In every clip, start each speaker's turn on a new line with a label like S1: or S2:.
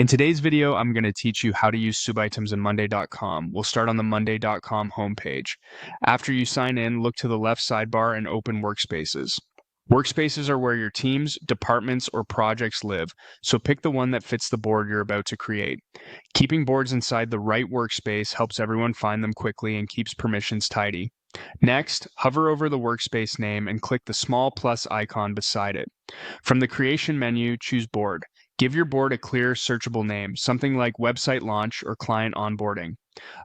S1: In today's video, I'm going to teach you how to use subitems in monday.com. We'll start on the monday.com homepage. After you sign in, look to the left sidebar and open Workspaces. Workspaces are where your teams, departments, or projects live, so pick the one that fits the board you're about to create. Keeping boards inside the right workspace helps everyone find them quickly and keeps permissions tidy. Next, hover over the workspace name and click the small plus icon beside it. From the Creation menu, choose Board. Give your board a clear, searchable name, something like Website Launch or Client Onboarding.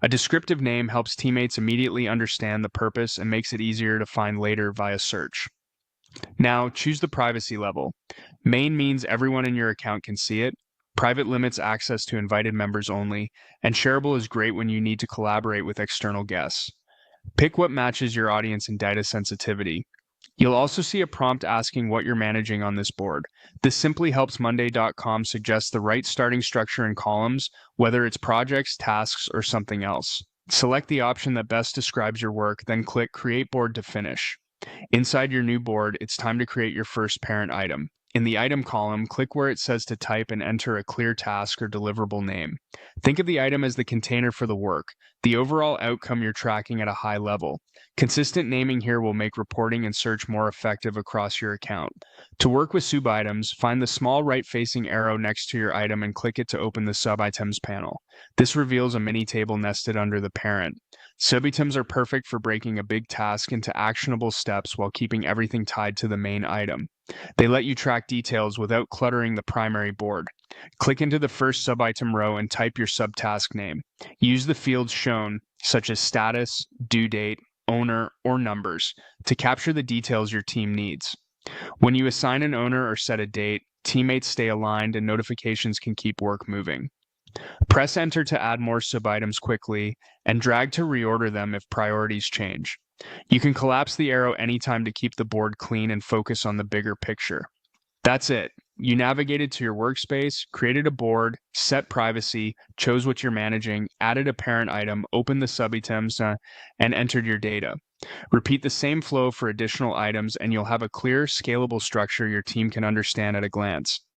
S1: A descriptive name helps teammates immediately understand the purpose and makes it easier to find later via search. Now, choose the privacy level. Main means everyone in your account can see it. Private limits access to invited members only, and shareable is great when you need to collaborate with external guests. Pick what matches your audience and data sensitivity. You'll also see a prompt asking what you're managing on this board. This simply helps monday.com suggest the right starting structure and columns, whether it's projects, tasks, or something else. Select the option that best describes your work, then click Create Board to finish. Inside your new board, it's time to create your first parent item. In the item column, click where it says to type and enter a clear task or deliverable name. Think of the item as the container for the work, the overall outcome you're tracking at a high level. Consistent naming here will make reporting and search more effective across your account. To work with subitems, find the small right-facing arrow next to your item and click it to open the Subitems panel. This reveals a mini table nested under the parent. Subitems are perfect for breaking a big task into actionable steps while keeping everything tied to the main item. They let you track details without cluttering the primary board. Click into the first subitem row and type your subtask name. Use the fields shown, such as status, due date, owner, or numbers, to capture the details your team needs. When you assign an owner or set a date, teammates stay aligned and notifications can keep work moving. Press Enter to add more subitems quickly, and drag to reorder them if priorities change. You can collapse the arrow anytime to keep the board clean and focus on the bigger picture. That's it. You navigated to your workspace, created a board, set privacy, chose what you're managing, added a parent item, opened the subitems, and entered your data. Repeat the same flow for additional items, and you'll have a clear, scalable structure your team can understand at a glance.